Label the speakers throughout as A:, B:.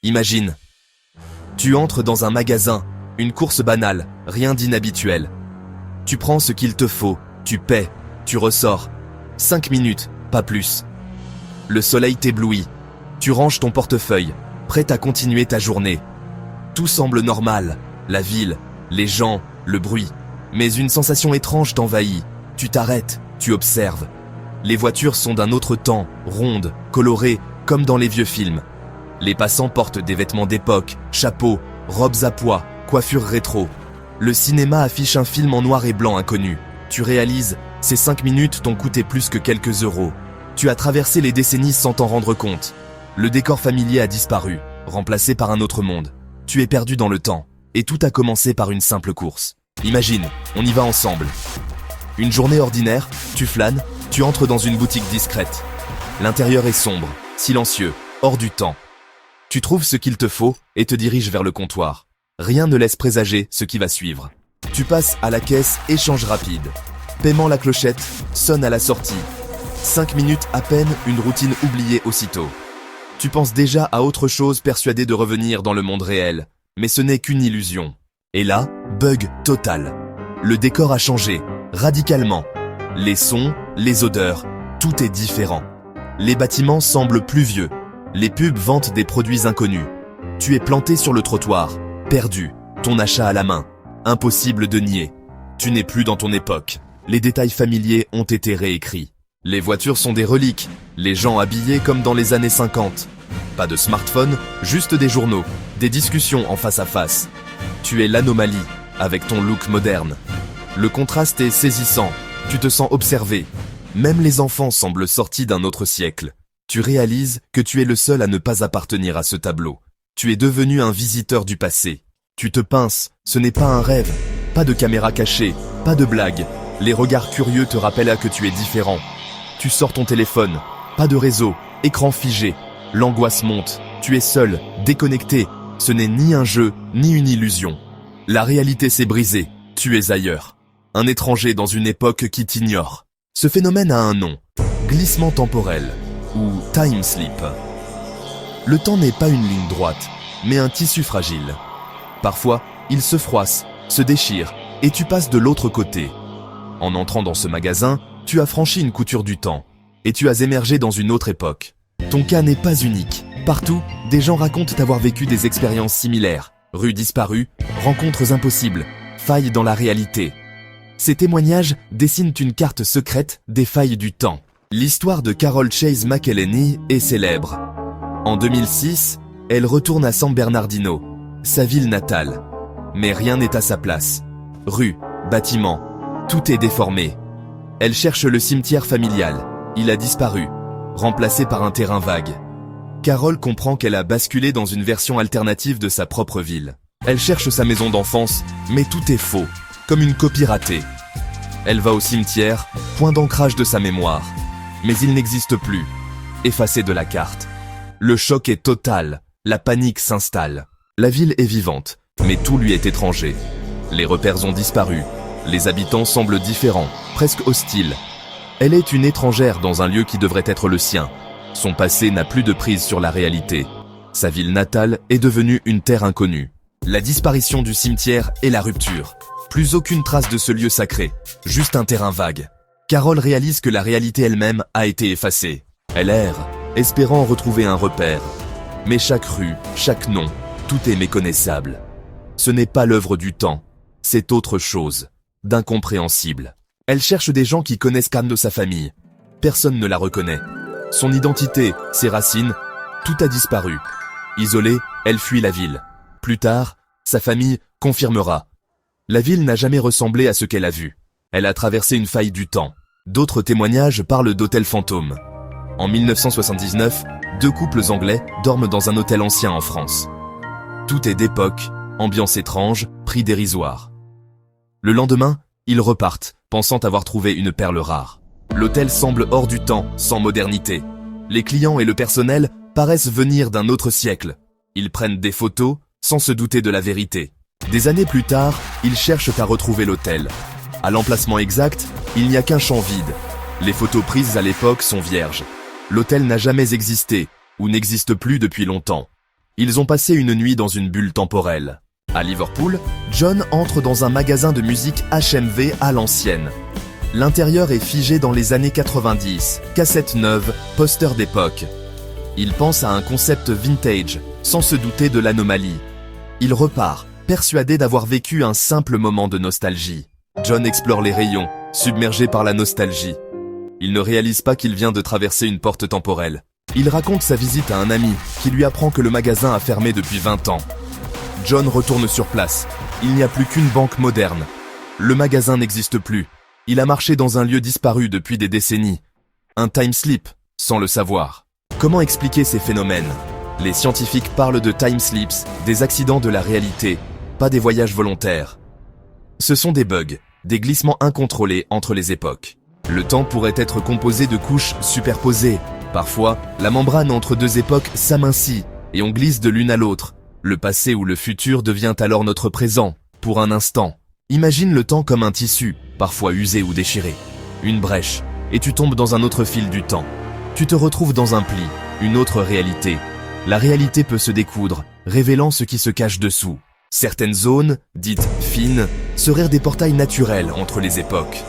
A: Imagine. Tu entres dans un magasin, une course banale, rien d'inhabituel. Tu prends ce qu'il te faut, tu paies, tu ressors. 5 minutes, pas plus. Le soleil t'éblouit. Tu ranges ton portefeuille, prêt à continuer ta journée. Tout semble normal, la ville, les gens, le bruit. Mais une sensation étrange t'envahit. Tu t'arrêtes, tu observes. Les voitures sont d'un autre temps, rondes, colorées, comme dans les vieux films. Les passants portent des vêtements d'époque, chapeaux, robes à pois, coiffures rétro. Le cinéma affiche un film en noir et blanc inconnu. Tu réalises, ces 5 minutes t'ont coûté plus que quelques euros. Tu as traversé les décennies sans t'en rendre compte. Le décor familier a disparu, remplacé par un autre monde. Tu es perdu dans le temps, et tout a commencé par une simple course. Imagine, on y va ensemble. Une journée ordinaire, tu flânes, tu entres dans une boutique discrète. L'intérieur est sombre, silencieux, hors du temps. Tu trouves ce qu'il te faut et te diriges vers le comptoir. Rien ne laisse présager ce qui va suivre. Tu passes à la caisse, échange rapide. Paiement la clochette, sonne à la sortie. 5 minutes à peine, une routine oubliée aussitôt. Tu penses déjà à autre chose, persuadé de revenir dans le monde réel. Mais ce n'est qu'une illusion. Et là, bug total. Le décor a changé, radicalement. Les sons, les odeurs, tout est différent. Les bâtiments semblent plus vieux. Les pubs vantent des produits inconnus. Tu es planté sur le trottoir, perdu, ton achat à la main. Impossible de nier. Tu n'es plus dans ton époque. Les détails familiers ont été réécrits. Les voitures sont des reliques, les gens habillés comme dans les années 50. Pas de smartphone, juste des journaux, des discussions en face à face. Tu es l'anomalie, avec ton look moderne. Le contraste est saisissant, tu te sens observé. Même les enfants semblent sortis d'un autre siècle. Tu réalises que tu es le seul à ne pas appartenir à ce tableau. Tu es devenu un visiteur du passé. Tu te pinces, ce n'est pas un rêve. Pas de caméra cachée, pas de blague. Les regards curieux te rappellent que tu es différent. Tu sors ton téléphone, pas de réseau, écran figé. L'angoisse monte, tu es seul, déconnecté. Ce n'est ni un jeu, ni une illusion. La réalité s'est brisée, tu es ailleurs. Un étranger dans une époque qui t'ignore. Ce phénomène a un nom, glissement temporel, ou time sleep. Le temps n'est pas une ligne droite, mais un tissu fragile. Parfois, il se froisse, se déchire, et tu passes de l'autre côté. En entrant dans ce magasin, tu as franchi une couture du temps, et tu as émergé dans une autre époque. Ton cas n'est pas unique. Partout, des gens racontent avoir vécu des expériences similaires. Rues disparues, rencontres impossibles, failles dans la réalité. Ces témoignages dessinent une carte secrète des failles du temps. L'histoire de Carol Chase McElhenney est célèbre. En 2006, elle retourne à San Bernardino, sa ville natale. Mais rien n'est à sa place. Rues, bâtiments, tout est déformé. Elle cherche le cimetière familial. Il a disparu, remplacé par un terrain vague. Carol comprend qu'elle a basculé dans une version alternative de sa propre ville. Elle cherche sa maison d'enfance, mais tout est faux, comme une copie ratée. Elle va au cimetière, point d'ancrage de sa mémoire. Mais il n'existe plus, effacé de la carte. Le choc est total, la panique s'installe. La ville est vivante, mais tout lui est étranger. Les repères ont disparu, les habitants semblent différents, presque hostiles. Elle est une étrangère dans un lieu qui devrait être le sien. Son passé n'a plus de prise sur la réalité. Sa ville natale est devenue une terre inconnue. La disparition du cimetière et la rupture. Plus aucune trace de ce lieu sacré, juste un terrain vague. Carol réalise que la réalité elle-même a été effacée. Elle erre, espérant retrouver un repère. Mais chaque rue, chaque nom, tout est méconnaissable. Ce n'est pas l'œuvre du temps, c'est autre chose, d'incompréhensible. Elle cherche des gens qui connaissent Cam de sa famille. Personne ne la reconnaît. Son identité, ses racines, tout a disparu. Isolée, elle fuit la ville. Plus tard, sa famille confirmera. La ville n'a jamais ressemblé à ce qu'elle a vu. Elle a traversé une faille du temps. D'autres témoignages parlent d'hôtels fantômes. En 1979, 2 couples anglais dorment dans un hôtel ancien en France. Tout est d'époque, ambiance étrange, prix dérisoire. Le lendemain, ils repartent, pensant avoir trouvé une perle rare. L'hôtel semble hors du temps, sans modernité. Les clients et le personnel paraissent venir d'un autre siècle. Ils prennent des photos, sans se douter de la vérité. Des années plus tard, ils cherchent à retrouver l'hôtel. À l'emplacement exact, il n'y a qu'un champ vide. Les photos prises à l'époque sont vierges. L'hôtel n'a jamais existé, ou n'existe plus depuis longtemps. Ils ont passé une nuit dans une bulle temporelle. À Liverpool, John entre dans un magasin de musique HMV à l'ancienne. L'intérieur est figé dans les années 90, cassettes neuves, posters d'époque. Il pense à un concept vintage, sans se douter de l'anomalie. Il repart, persuadé d'avoir vécu un simple moment de nostalgie. John explore les rayons, submergé par la nostalgie. Il ne réalise pas qu'il vient de traverser une porte temporelle. Il raconte sa visite à un ami, qui lui apprend que le magasin a fermé depuis 20 ans. John retourne sur place. Il n'y a plus qu'une banque moderne. Le magasin n'existe plus. Il a marché dans un lieu disparu depuis des décennies. Un time slip, sans le savoir. Comment expliquer ces phénomènes? Les scientifiques parlent de time slips, des accidents de la réalité, pas des voyages volontaires. Ce sont des bugs, des glissements incontrôlés entre les époques. Le temps pourrait être composé de couches superposées. Parfois, la membrane entre deux époques s'amincit et on glisse de l'une à l'autre. Le passé ou le futur devient alors notre présent, pour un instant. Imagine le temps comme un tissu, parfois usé ou déchiré. Une brèche, et tu tombes dans un autre fil du temps. Tu te retrouves dans un pli, une autre réalité. La réalité peut se découdre, révélant ce qui se cache dessous. Certaines zones, dites fines, seraient des portails naturels entre les époques.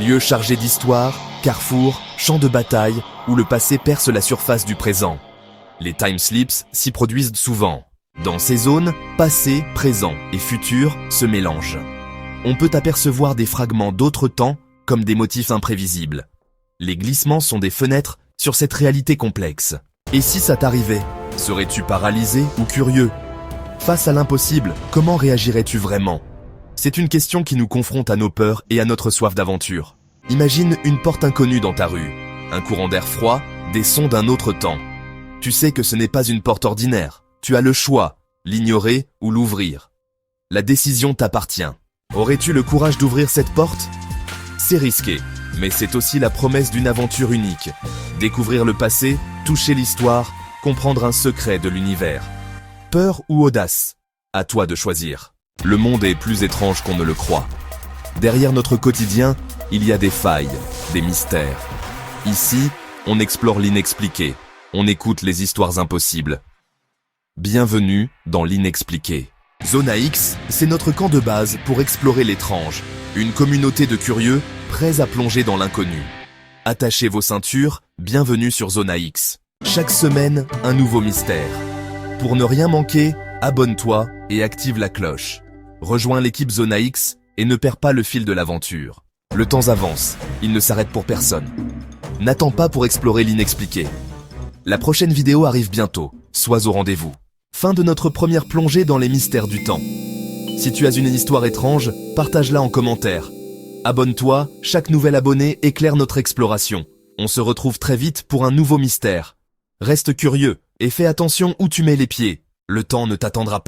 A: Lieux chargés d'histoire, carrefours, champs de bataille, où le passé perce la surface du présent. Les time slips s'y produisent souvent. Dans ces zones, passé, présent et futur se mélangent. On peut apercevoir des fragments d'autres temps comme des motifs imprévisibles. Les glissements sont des fenêtres sur cette réalité complexe. Et si ça t'arrivait, serais-tu paralysé ou curieux? Face à l'impossible, comment réagirais-tu vraiment? C'est une question qui nous confronte à nos peurs et à notre soif d'aventure. Imagine une porte inconnue dans ta rue, un courant d'air froid, des sons d'un autre temps. Tu sais que ce n'est pas une porte ordinaire. Tu as le choix, l'ignorer ou l'ouvrir. La décision t'appartient. Aurais-tu le courage d'ouvrir cette porte? C'est risqué, mais c'est aussi la promesse d'une aventure unique. Découvrir le passé, toucher l'histoire, comprendre un secret de l'univers. Peur ou audace? À toi de choisir. Le monde est plus étrange qu'on ne le croit. Derrière notre quotidien, il y a des failles, des mystères. Ici, on explore l'inexpliqué, on écoute les histoires impossibles. Bienvenue dans l'inexpliqué. Zona X, c'est notre camp de base pour explorer l'étrange. Une communauté de curieux, prêts à plonger dans l'inconnu. Attachez vos ceintures, bienvenue sur Zona X. Chaque semaine, un nouveau mystère. Pour ne rien manquer, abonne-toi et active la cloche. Rejoins l'équipe Zona X et ne perds pas le fil de l'aventure. Le temps avance, il ne s'arrête pour personne. N'attends pas pour explorer l'inexpliqué. La prochaine vidéo arrive bientôt, sois au rendez-vous. Fin de notre première plongée dans les mystères du temps. Si tu as une histoire étrange, partage-la en commentaire. Abonne-toi, chaque nouvel abonné éclaire notre exploration. On se retrouve très vite pour un nouveau mystère. Reste curieux et fais attention où tu mets les pieds. Le temps ne t'attendra pas.